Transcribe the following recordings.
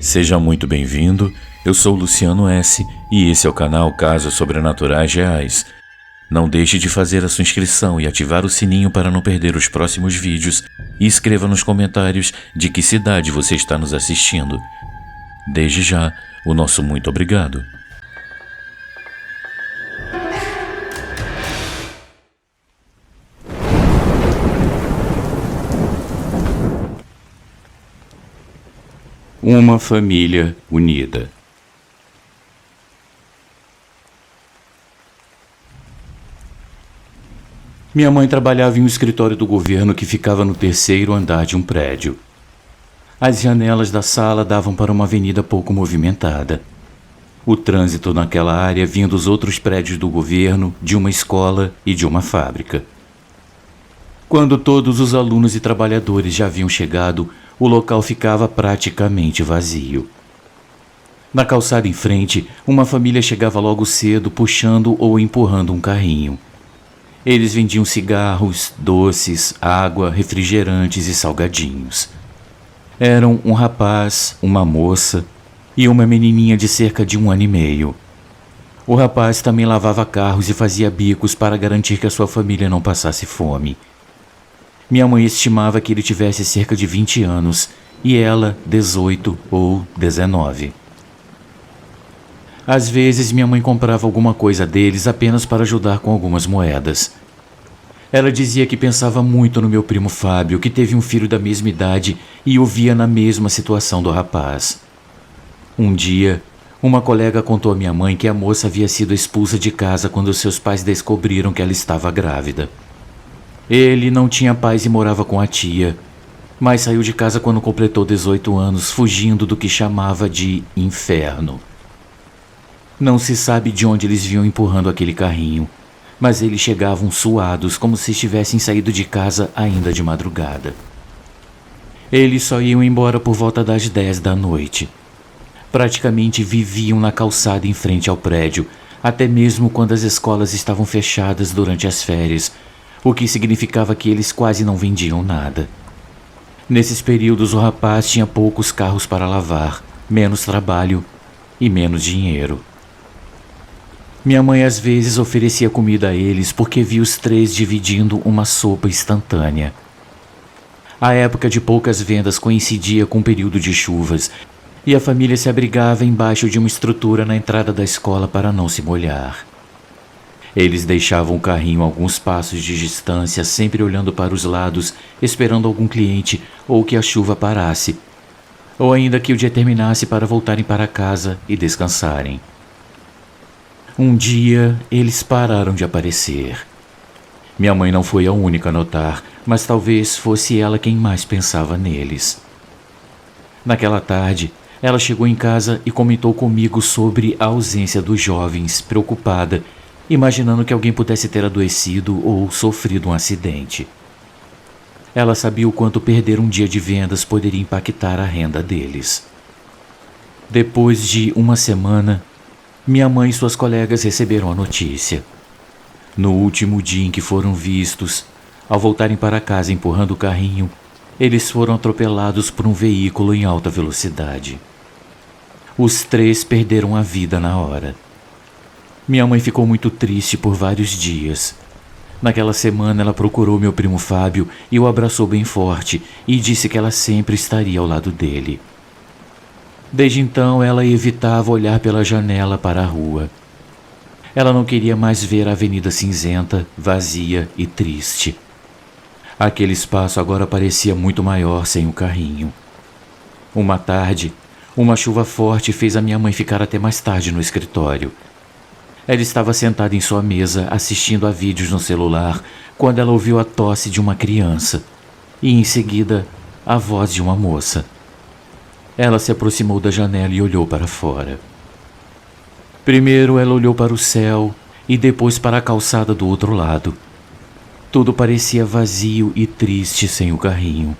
Seja muito bem-vindo, eu sou Luciano S. e esse é o canal Casos Sobrenaturais Reais. Não deixe de fazer a sua inscrição e ativar o sininho para não perder os próximos vídeos e escreva nos comentários de que cidade você está nos assistindo. Desde já, o nosso muito obrigado. Uma família unida. Minha mãe trabalhava em um escritório do governo que ficava no terceiro andar de um prédio. As janelas da sala davam para uma avenida pouco movimentada. O trânsito naquela área vinha dos outros prédios do governo, de uma escola e de uma fábrica. Quando todos os alunos e trabalhadores já haviam chegado, o local ficava praticamente vazio. Na calçada em frente, uma família chegava logo cedo puxando ou empurrando um carrinho. Eles vendiam cigarros, doces, água, refrigerantes e salgadinhos. Eram um rapaz, uma moça e uma menininha de cerca de 1 ano e meio. O rapaz também lavava carros e fazia bicos para garantir que a sua família não passasse fome. Minha mãe estimava que ele tivesse cerca de 20 anos e ela 18 ou 19. Às vezes minha mãe comprava alguma coisa deles apenas para ajudar com algumas moedas. Ela dizia que pensava muito no meu primo Fábio, que teve um filho da mesma idade e o via na mesma situação do rapaz. Um dia, uma colega contou à minha mãe que a moça havia sido expulsa de casa quando seus pais descobriram que ela estava grávida. Ele não tinha pais e morava com a tia, mas saiu de casa quando completou 18 anos, fugindo do que chamava de inferno. Não se sabe de onde eles vinham empurrando aquele carrinho, mas eles chegavam suados como se tivessem saído de casa ainda de madrugada. Eles só iam embora por volta das 10 da noite. Praticamente viviam na calçada em frente ao prédio, até mesmo quando as escolas estavam fechadas durante as férias, o que significava que eles quase não vendiam nada. Nesses períodos o rapaz tinha poucos carros para lavar, menos trabalho e menos dinheiro. Minha mãe às vezes oferecia comida a eles porque via os três dividindo uma sopa instantânea. A época de poucas vendas coincidia com o período de chuvas e a família se abrigava embaixo de uma estrutura na entrada da escola para não se molhar. Eles deixavam o carrinho a alguns passos de distância, sempre olhando para os lados, esperando algum cliente ou que a chuva parasse, ou ainda que o dia terminasse para voltarem para casa e descansarem. Um dia, eles pararam de aparecer. Minha mãe não foi a única a notar, mas talvez fosse ela quem mais pensava neles. Naquela tarde, ela chegou em casa e comentou comigo sobre a ausência dos jovens, preocupada, imaginando que alguém pudesse ter adoecido ou sofrido um acidente. Ela sabia o quanto perder um dia de vendas poderia impactar a renda deles. Depois de uma semana, minha mãe e suas colegas receberam a notícia. No último dia em que foram vistos, ao voltarem para casa empurrando o carrinho, eles foram atropelados por um veículo em alta velocidade. Os três perderam a vida na hora. Minha mãe ficou muito triste por vários dias. Naquela semana ela procurou meu primo Fábio e o abraçou bem forte e disse que ela sempre estaria ao lado dele. Desde então ela evitava olhar pela janela para a rua. Ela não queria mais ver a avenida cinzenta, vazia e triste. Aquele espaço agora parecia muito maior sem o carrinho. Uma tarde, uma chuva forte fez a minha mãe ficar até mais tarde no escritório. Ela estava sentada em sua mesa, assistindo a vídeos no celular, quando ela ouviu a tosse de uma criança e, em seguida, a voz de uma moça. Ela se aproximou da janela e olhou para fora. Primeiro ela olhou para o céu e depois para a calçada do outro lado. Tudo parecia vazio e triste sem o carrinho.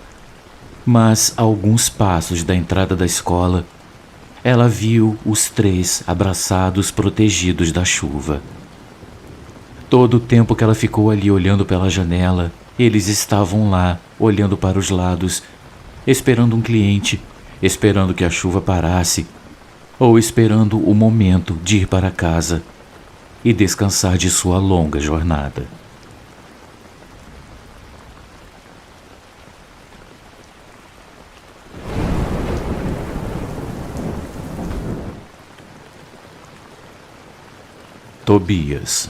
Mas, a alguns passos da entrada da escola, ela viu os três abraçados, protegidos da chuva. Todo o tempo que ela ficou ali olhando pela janela, eles estavam lá, olhando para os lados, esperando um cliente esperando que a chuva parasse ou esperando o momento de ir para casa e descansar de sua longa jornada. Tobias.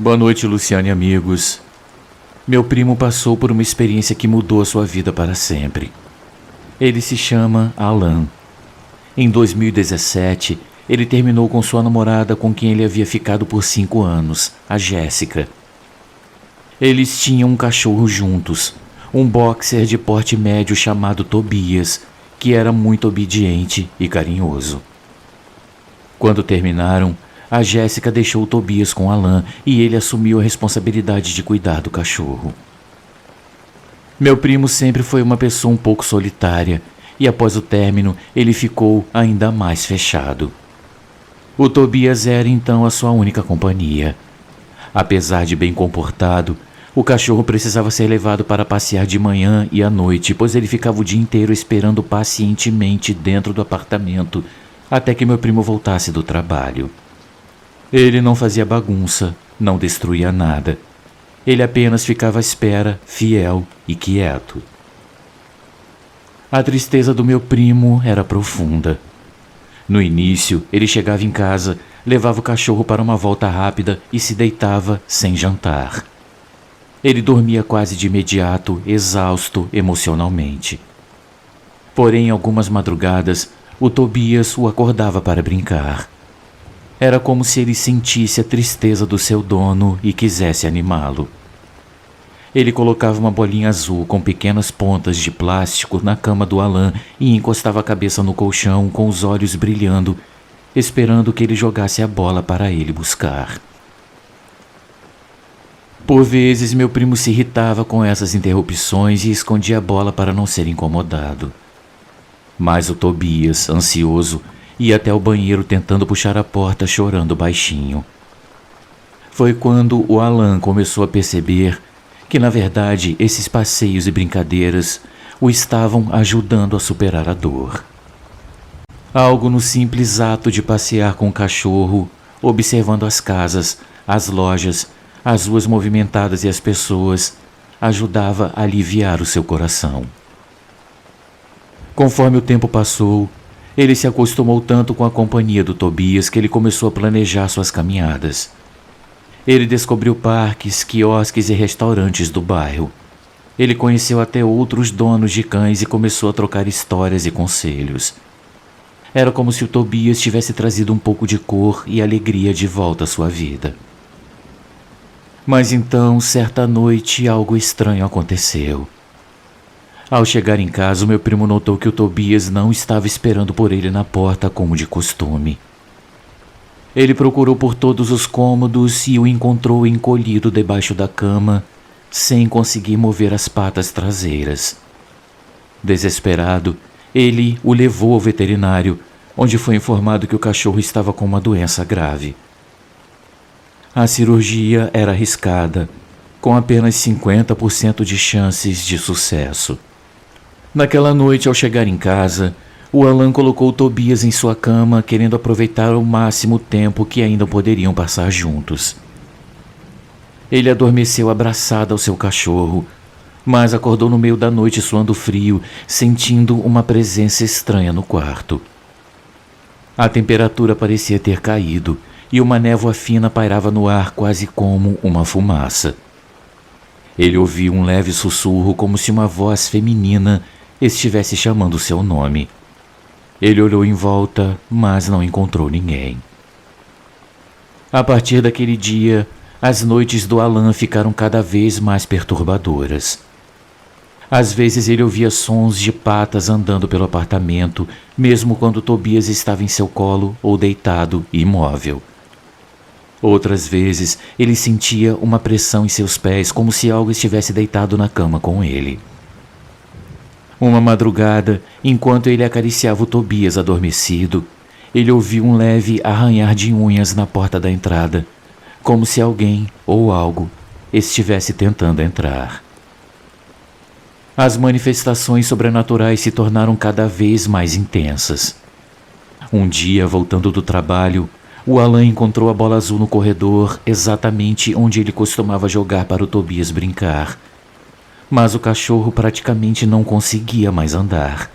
Boa noite, Luciane e amigos. Meu primo passou por uma experiência que mudou a sua vida para sempre. Ele se chama Alan. Em 2017, ele terminou com sua namorada com quem ele havia ficado por 5 anos, a Jéssica. Eles tinham um cachorro juntos, um boxer de porte médio chamado Tobias, que era muito obediente e carinhoso. Quando terminaram, a Jéssica deixou Tobias com Alan e ele assumiu a responsabilidade de cuidar do cachorro. Meu primo sempre foi uma pessoa um pouco solitária e após o término ele ficou ainda mais fechado. O Tobias era então a sua única companhia. Apesar de bem comportado, o cachorro precisava ser levado para passear de manhã e à noite, pois ele ficava o dia inteiro esperando pacientemente dentro do apartamento até que meu primo voltasse do trabalho. Ele não fazia bagunça, não destruía nada. Ele apenas ficava à espera, fiel e quieto. A tristeza do meu primo era profunda. No início, ele chegava em casa, levava o cachorro para uma volta rápida e se deitava sem jantar. Ele dormia quase de imediato, exausto emocionalmente. Porém, algumas madrugadas, o Tobias o acordava para brincar. Era como se ele sentisse a tristeza do seu dono e quisesse animá-lo. Ele colocava uma bolinha azul com pequenas pontas de plástico na cama do Alan e encostava a cabeça no colchão com os olhos brilhando, esperando que ele jogasse a bola para ele buscar. Por vezes, meu primo se irritava com essas interrupções e escondia a bola para não ser incomodado. Mas o Tobias, ansioso, ia até o banheiro tentando puxar a porta, chorando baixinho. Foi quando o Alan começou a perceber que, na verdade, esses passeios e brincadeiras o estavam ajudando a superar a dor. Algo no simples ato de passear com o cachorro, observando as casas, as lojas, as ruas movimentadas e as pessoas, ajudava a aliviar o seu coração. Conforme o tempo passou, ele se acostumou tanto com a companhia do Tobias que ele começou a planejar suas caminhadas. Ele descobriu parques, quiosques e restaurantes do bairro. Ele conheceu até outros donos de cães e começou a trocar histórias e conselhos. Era como se o Tobias tivesse trazido um pouco de cor e alegria de volta à sua vida. Mas então, certa noite, algo estranho aconteceu. Ao chegar em casa, o meu primo notou que o Tobias não estava esperando por ele na porta como de costume. Ele procurou por todos os cômodos e o encontrou encolhido debaixo da cama, sem conseguir mover as patas traseiras. Desesperado, ele o levou ao veterinário, onde foi informado que o cachorro estava com uma doença grave. A cirurgia era arriscada, com apenas 50% de chances de sucesso. Naquela noite, ao chegar em casa, o Alan colocou o Tobias em sua cama, querendo aproveitar ao máximo o tempo que ainda poderiam passar juntos. Ele adormeceu abraçado ao seu cachorro, mas acordou no meio da noite suando frio, sentindo uma presença estranha no quarto. A temperatura parecia ter caído e uma névoa fina pairava no ar quase como uma fumaça. Ele ouviu um leve sussurro como se uma voz feminina estivesse chamando seu nome. Ele olhou em volta, mas não encontrou ninguém. A partir daquele dia, as noites do Alan ficaram cada vez mais perturbadoras. Às vezes ele ouvia sons de patas andando pelo apartamento, mesmo quando Tobias estava em seu colo ou deitado, imóvel. Outras vezes ele sentia uma pressão em seus pés, como se algo estivesse deitado na cama com ele. Uma madrugada, enquanto ele acariciava o Tobias adormecido, ele ouviu um leve arranhar de unhas na porta da entrada, como se alguém ou algo estivesse tentando entrar. As manifestações sobrenaturais se tornaram cada vez mais intensas. Um dia, voltando do trabalho, o Alan encontrou a bola azul no corredor, exatamente onde ele costumava jogar para o Tobias brincar. Mas o cachorro praticamente não conseguia mais andar.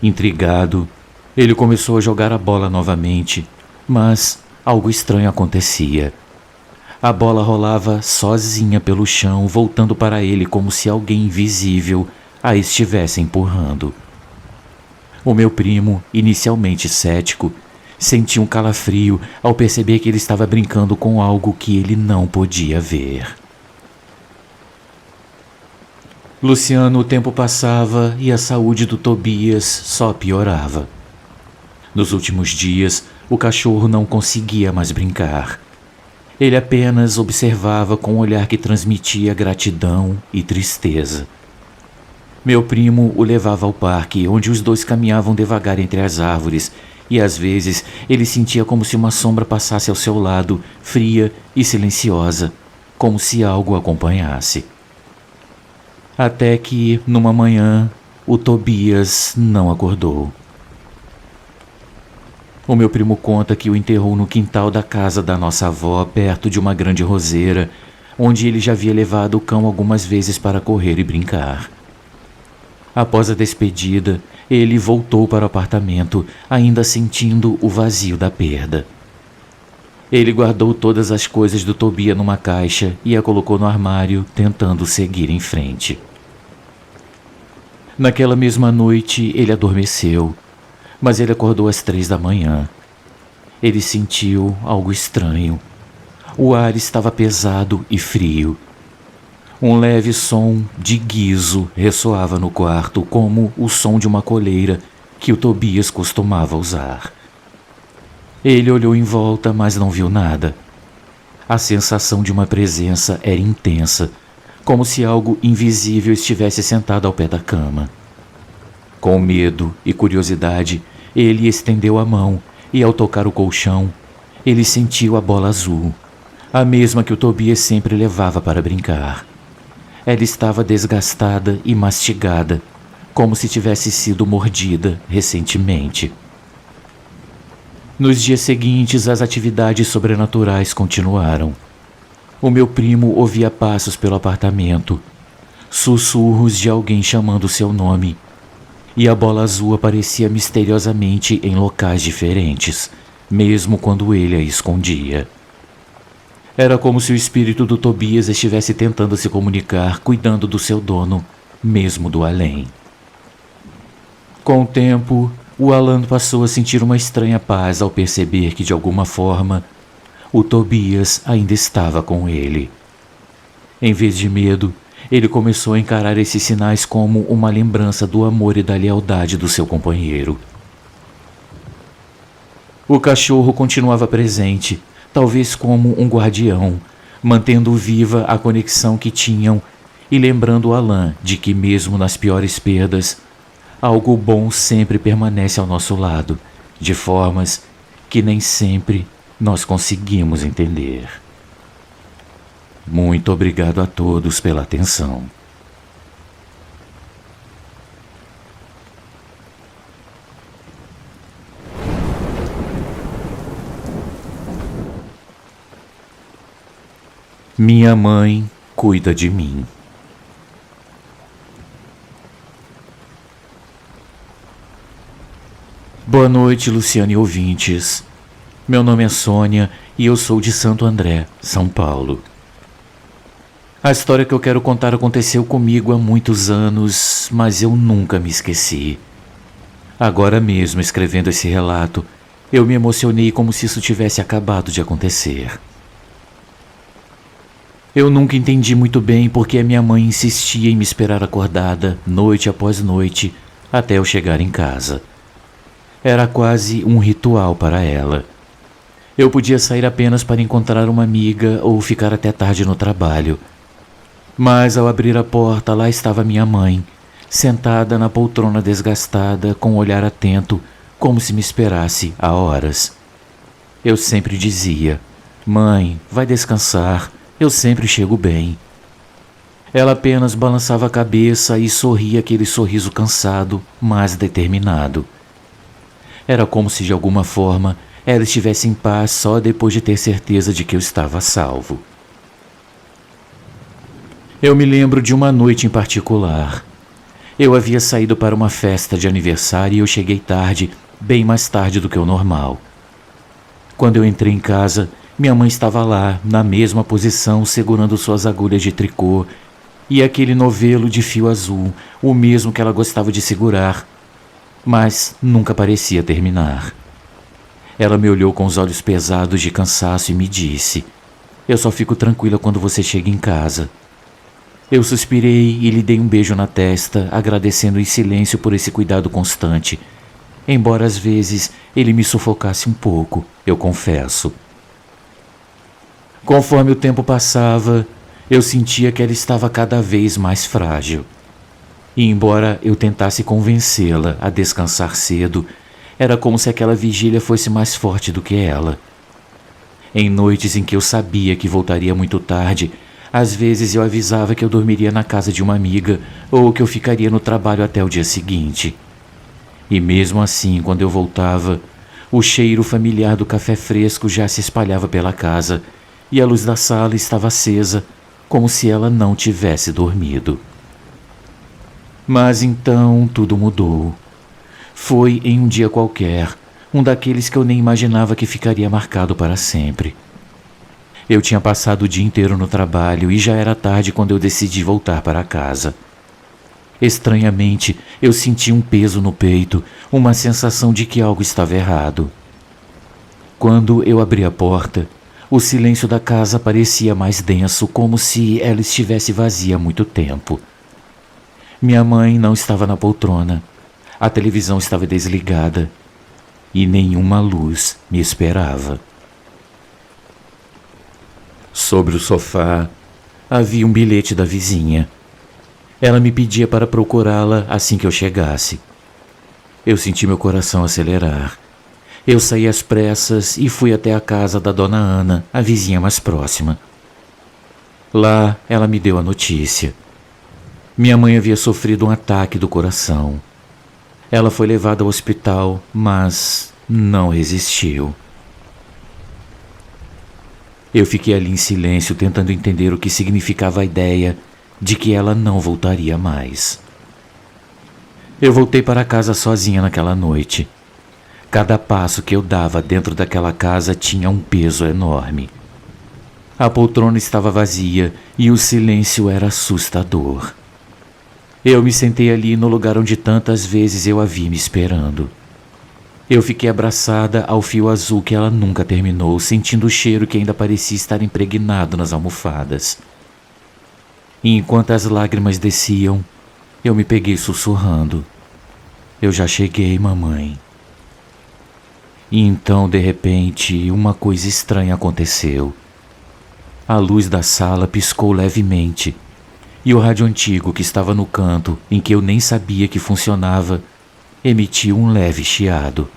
Intrigado, ele começou a jogar a bola novamente, mas algo estranho acontecia. A bola rolava sozinha pelo chão, voltando para ele como se alguém invisível a estivesse empurrando. O meu primo, inicialmente cético, sentiu um calafrio ao perceber que ele estava brincando com algo que ele não podia ver. Luciano, o tempo passava e a saúde do Tobias só piorava. Nos últimos dias, o cachorro não conseguia mais brincar. Ele apenas observava com um olhar que transmitia gratidão e tristeza. Meu primo o levava ao parque, onde os dois caminhavam devagar entre as árvores, e às vezes ele sentia como se uma sombra passasse ao seu lado, fria e silenciosa, como se algo o acompanhasse. Até que, numa manhã, o Tobias não acordou. O meu primo conta que o enterrou no quintal da casa da nossa avó, perto de uma grande roseira, onde ele já havia levado o cão algumas vezes para correr e brincar. Após a despedida, ele voltou para o apartamento, ainda sentindo o vazio da perda. Ele guardou todas as coisas do Tobias numa caixa e a colocou no armário, tentando seguir em frente. Naquela mesma noite, ele adormeceu, mas ele acordou às 3 da manhã. Ele sentiu algo estranho. O ar estava pesado e frio. Um leve som de guizo ressoava no quarto, como o som de uma coleira que o Tobias costumava usar. Ele olhou em volta, mas não viu nada. A sensação de uma presença era intensa, como se algo invisível estivesse sentado ao pé da cama. Com medo e curiosidade, ele estendeu a mão e, ao tocar o colchão, ele sentiu a bola azul, a mesma que o Tobias sempre levava para brincar. Ela estava desgastada e mastigada, como se tivesse sido mordida recentemente. Nos dias seguintes, as atividades sobrenaturais continuaram. O meu primo ouvia passos pelo apartamento, sussurros de alguém chamando seu nome, e a bola azul aparecia misteriosamente em locais diferentes, mesmo quando ele a escondia. Era como se o espírito do Tobias estivesse tentando se comunicar, cuidando do seu dono, mesmo do além. Com o tempo, o Alan passou a sentir uma estranha paz ao perceber que, de alguma forma, o Tobias ainda estava com ele. Em vez de medo, ele começou a encarar esses sinais como uma lembrança do amor e da lealdade do seu companheiro. O cachorro continuava presente, talvez como um guardião, mantendo viva a conexão que tinham e lembrando Alan de que, mesmo nas piores perdas, algo bom sempre permanece ao nosso lado, de formas que nem sempre nós conseguimos entender. Muito obrigado a todos pela atenção. Minha mãe cuida de mim. Boa noite, Luciano e ouvintes. Meu nome é Sônia e eu sou de Santo André, São Paulo. A história que eu quero contar aconteceu comigo há muitos anos, mas eu nunca me esqueci. Agora mesmo, escrevendo esse relato, eu me emocionei como se isso tivesse acabado de acontecer. Eu nunca entendi muito bem porque a minha mãe insistia em me esperar acordada, noite após noite, até eu chegar em casa. Era quase um ritual para ela. Eu podia sair apenas para encontrar uma amiga ou ficar até tarde no trabalho. Mas ao abrir a porta, lá estava minha mãe, sentada na poltrona desgastada, com um olhar atento, como se me esperasse há horas. Eu sempre dizia: "Mãe, vai descansar. eu sempre chego bem. Ela apenas balançava a cabeça e sorria aquele sorriso cansado, mas determinado. Era como se de alguma forma ela estivesse em paz só depois de ter certeza de que eu estava a salvo. Eu me lembro de uma noite em particular. Eu havia saído para uma festa de aniversário e eu cheguei tarde, bem mais tarde do que o normal. Quando eu entrei em casa, minha mãe estava lá, na mesma posição, segurando suas agulhas de tricô e aquele novelo de fio azul, o mesmo que ela gostava de segurar, mas nunca parecia terminar. Ela me olhou com os olhos pesados de cansaço e me disse: "Eu só fico tranquila quando você chega em casa." Eu suspirei e lhe dei um beijo na testa, agradecendo em silêncio por esse cuidado constante, embora às vezes ele me sufocasse um pouco, eu confesso. Conforme o tempo passava, eu sentia que ela estava cada vez mais frágil. E embora eu tentasse convencê-la a descansar cedo, era como se aquela vigília fosse mais forte do que ela. Em noites em que eu sabia que voltaria muito tarde, às vezes eu avisava que eu dormiria na casa de uma amiga ou que eu ficaria no trabalho até o dia seguinte. E mesmo assim, quando eu voltava, o cheiro familiar do café fresco já se espalhava pela casa e a luz da sala estava acesa, como se ela não tivesse dormido. Mas então tudo mudou. Foi em um dia qualquer, um daqueles que eu nem imaginava que ficaria marcado para sempre. Eu tinha passado o dia inteiro no trabalho e já era tarde quando eu decidi voltar para casa. Estranhamente, eu senti um peso no peito, uma sensação de que algo estava errado. Quando eu abri a porta, o silêncio da casa parecia mais denso, como se ela estivesse vazia há muito tempo. Minha mãe não estava na poltrona, a televisão estava desligada e nenhuma luz me esperava. Sobre o sofá havia um bilhete da vizinha. Ela me pedia para procurá-la assim que eu chegasse. Eu senti meu coração acelerar. Eu saí às pressas e fui até a casa da dona Ana, a vizinha mais próxima. Lá, ela me deu a notícia. Minha mãe havia sofrido um ataque do coração. Ela foi levada ao hospital, mas não resistiu. Eu fiquei ali em silêncio, tentando entender o que significava a ideia de que ela não voltaria mais. Eu voltei para casa sozinha naquela noite. Cada passo que eu dava dentro daquela casa tinha um peso enorme. A poltrona estava vazia e o silêncio era assustador. Eu me sentei ali no lugar onde tantas vezes eu a vi me esperando. Eu fiquei abraçada ao fio azul que ela nunca terminou, sentindo o cheiro que ainda parecia estar impregnado nas almofadas. E enquanto as lágrimas desciam, eu me peguei sussurrando: "Eu já cheguei, mamãe." E então, de repente, uma coisa estranha aconteceu. A luz da sala piscou levemente, e o rádio antigo que estava no canto, em que eu nem sabia que funcionava, emitiu um leve chiado.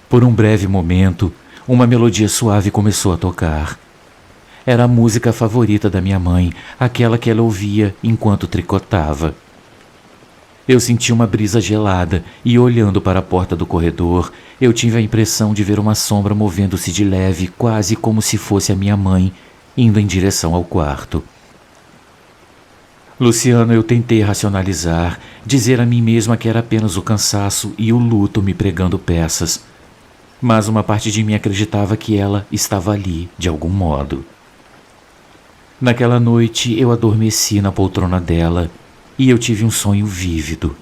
Por um breve momento, uma melodia suave começou a tocar. Era a música favorita da minha mãe, aquela que ela ouvia enquanto tricotava. Eu senti uma brisa gelada e, olhando para a porta do corredor, eu tive a impressão de ver uma sombra movendo-se de leve, quase como se fosse a minha mãe, indo em direção ao quarto. Luciano, eu tentei racionalizar, dizer a mim mesma que era apenas o cansaço e o luto me pregando peças, mas uma parte de mim acreditava que ela estava ali, de algum modo. Naquela noite, eu adormeci na poltrona dela e eu tive um sonho vívido.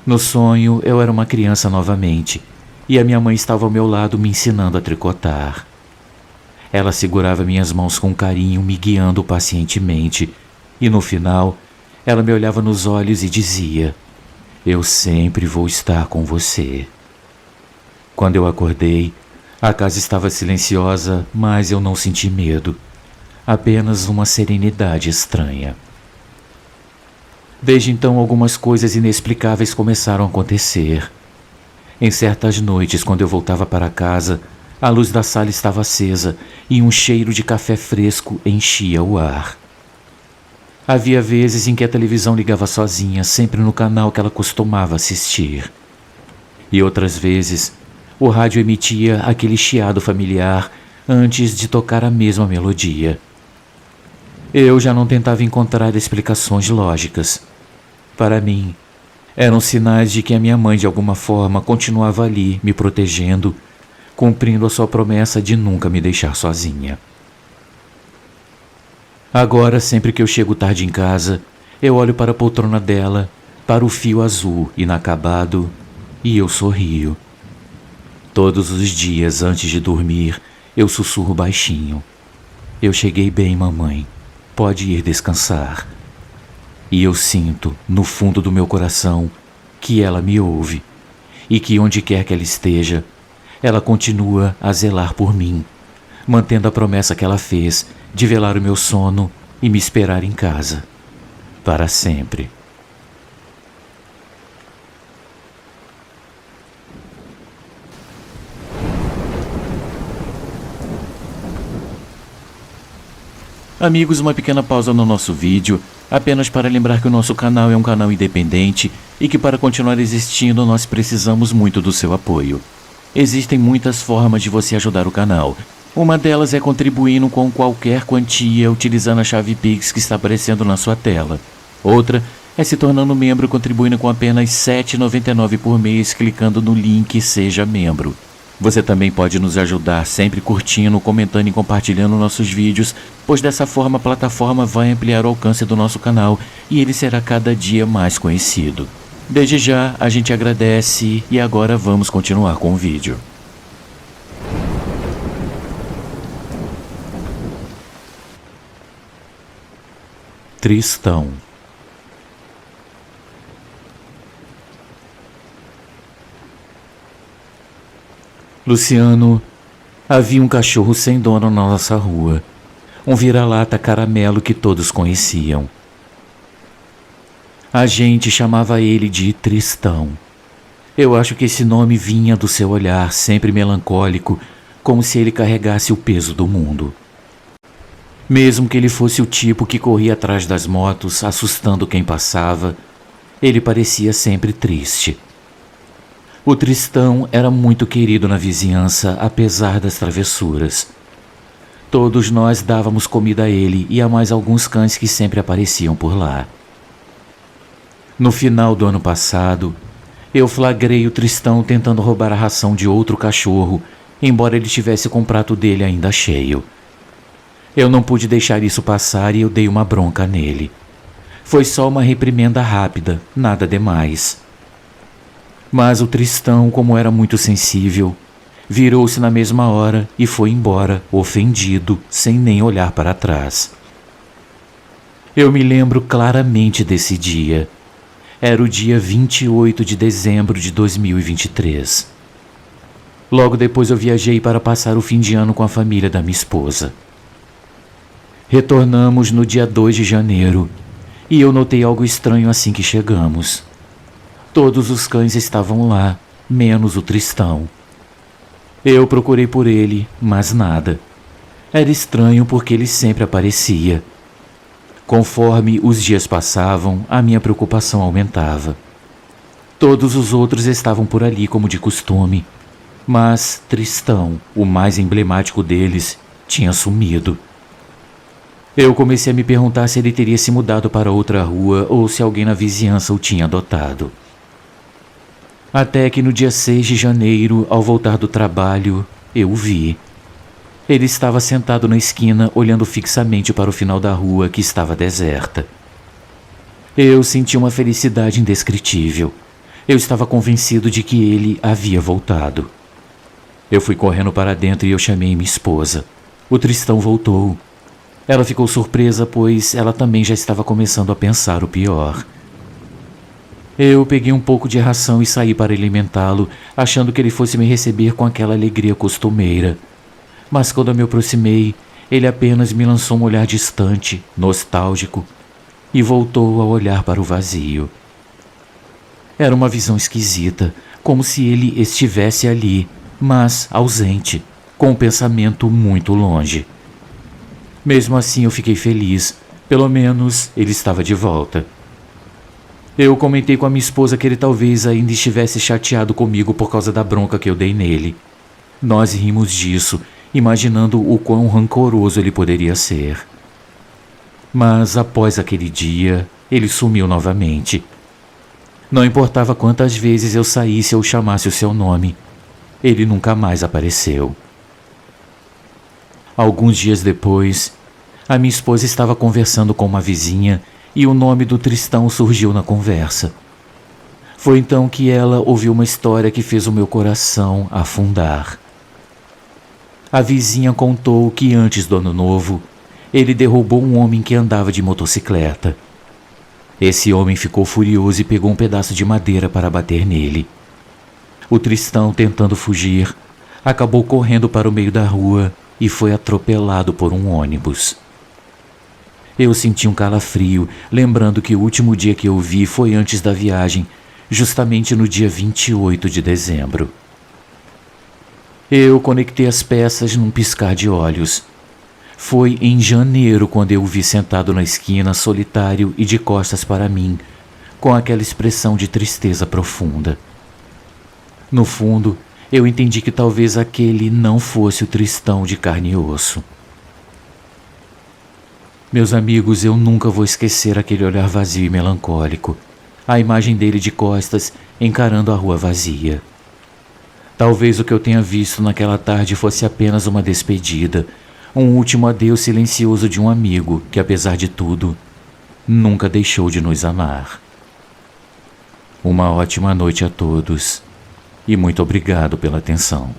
No sonho, eu era uma criança novamente e a minha mãe estava ao meu lado me ensinando a tricotar. Ela segurava minhas mãos com carinho, me guiando pacientemente, e no final, ela me olhava nos olhos e dizia: "Eu sempre vou estar com você." Quando eu acordei, a casa estava silenciosa, mas eu não senti medo, apenas uma serenidade estranha. Desde então, algumas coisas inexplicáveis começaram a acontecer. Em certas noites, quando eu voltava para casa, A luz da sala estava acesa e um cheiro de café fresco enchia o ar. Havia vezes em que a televisão ligava sozinha, sempre no canal que ela costumava assistir. E outras vezes, o rádio emitia aquele chiado familiar antes de tocar a mesma melodia. Eu já não tentava encontrar explicações lógicas. Para mim, eram sinais de que a minha mãe de alguma forma continuava ali, me protegendo, cumprindo a sua promessa de nunca me deixar sozinha. Agora, sempre que eu chego tarde em casa, eu olho para a poltrona dela, para o fio azul inacabado, e eu sorrio. Todos os dias antes de dormir, eu sussurro baixinho: "Eu cheguei bem, mamãe. Pode ir descansar." E eu sinto, no fundo do meu coração, que ela me ouve e que onde quer que ela esteja, ela continua a zelar por mim, mantendo a promessa que ela fez de velar o meu sono e me esperar em casa, para sempre. Amigos, uma pequena pausa no nosso vídeo, apenas para lembrar que o nosso canal é um canal independente e que para continuar existindo nós precisamos muito do seu apoio. Existem muitas formas de você ajudar o canal. Uma delas é contribuindo com qualquer quantia utilizando a chave Pix que está aparecendo na sua tela. Outra é se tornando membro contribuindo com apenas R$ 7,99 por mês clicando no link Seja Membro. Você também pode nos ajudar sempre curtindo, comentando e compartilhando nossos vídeos, pois dessa forma a plataforma vai ampliar o alcance do nosso canal e ele será cada dia mais conhecido. Desde já, a gente agradece e agora vamos continuar com o vídeo. Tristão. Luciano, havia um cachorro sem dono na nossa rua, um vira-lata caramelo que todos conheciam. A gente chamava ele de Tristão. Eu acho que esse nome vinha do seu olhar sempre melancólico, como se ele carregasse o peso do mundo. Mesmo que ele fosse o tipo que corria atrás das motos, assustando quem passava, ele parecia sempre triste. O Tristão era muito querido na vizinhança, apesar das travessuras. Todos nós dávamos comida a ele e a mais alguns cães que sempre apareciam por lá. No final do ano passado, eu flagrei o Tristão tentando roubar a ração de outro cachorro, embora ele tivesse com o prato dele ainda cheio. Eu não pude deixar isso passar e eu dei uma bronca nele. Foi só uma reprimenda rápida, nada demais. Mas o Tristão, como era muito sensível, virou-se na mesma hora e foi embora, ofendido, sem nem olhar para trás. Eu me lembro claramente desse dia. Era o dia 28 de dezembro de 2023. Logo depois eu viajei para passar o fim de ano com a família da minha esposa. Retornamos no dia 2 de janeiro e eu notei algo estranho assim que chegamos. Todos os cães estavam lá, menos o Tristão. Eu procurei por ele, mas nada. Era estranho porque ele sempre aparecia. Conforme os dias passavam, a minha preocupação aumentava. Todos os outros estavam por ali como de costume, mas Tristão, o mais emblemático deles, tinha sumido. Eu comecei a me perguntar se ele teria se mudado para outra rua ou se alguém na vizinhança o tinha adotado. Até que no dia 6 de janeiro, ao voltar do trabalho, eu o vi. Ele estava sentado na esquina, olhando fixamente para o final da rua que estava deserta. Eu senti uma felicidade indescritível. Eu estava convencido de que ele havia voltado. Eu fui correndo para dentro e eu chamei minha esposa. O Tristão voltou. Ela ficou surpresa, pois ela também já estava começando a pensar o pior. Eu peguei um pouco de ração e saí para alimentá-lo, achando que ele fosse me receber com aquela alegria costumeira. Mas quando eu me aproximei, ele apenas me lançou um olhar distante, nostálgico, e voltou a olhar para o vazio. Era uma visão esquisita, como se ele estivesse ali, mas ausente, com o pensamento muito longe. Mesmo assim, eu fiquei feliz. Pelo menos ele estava de volta. Eu comentei com a minha esposa que ele talvez ainda estivesse chateado comigo por causa da bronca que eu dei nele. Nós rimos disso, imaginando o quão rancoroso ele poderia ser. Mas após aquele dia, ele sumiu novamente. Não importava quantas vezes eu saísse ou chamasse o seu nome, ele nunca mais apareceu. Alguns dias depois, a minha esposa estava conversando com uma vizinha e o nome do Tristão surgiu na conversa. Foi então que ela ouviu uma história que fez o meu coração afundar. A vizinha contou que antes do ano novo, ele derrubou um homem que andava de motocicleta. Esse homem ficou furioso e pegou um pedaço de madeira para bater nele. O Tristão, tentando fugir, acabou correndo para o meio da rua e foi atropelado por um ônibus. Eu senti um calafrio, lembrando que o último dia que eu o vi foi antes da viagem, justamente no dia 28 de dezembro. Eu conectei as peças num piscar de olhos. Foi em janeiro quando eu o vi sentado na esquina, solitário e de costas para mim, com aquela expressão de tristeza profunda. No fundo, eu entendi que talvez aquele não fosse o Tristão de carne e osso. Meus amigos, eu nunca vou esquecer aquele olhar vazio e melancólico, a imagem dele de costas encarando a rua vazia. Talvez o que eu tenha visto naquela tarde fosse apenas uma despedida, um último adeus silencioso de um amigo que, apesar de tudo, nunca deixou de nos amar. Uma ótima noite a todos e muito obrigado pela atenção.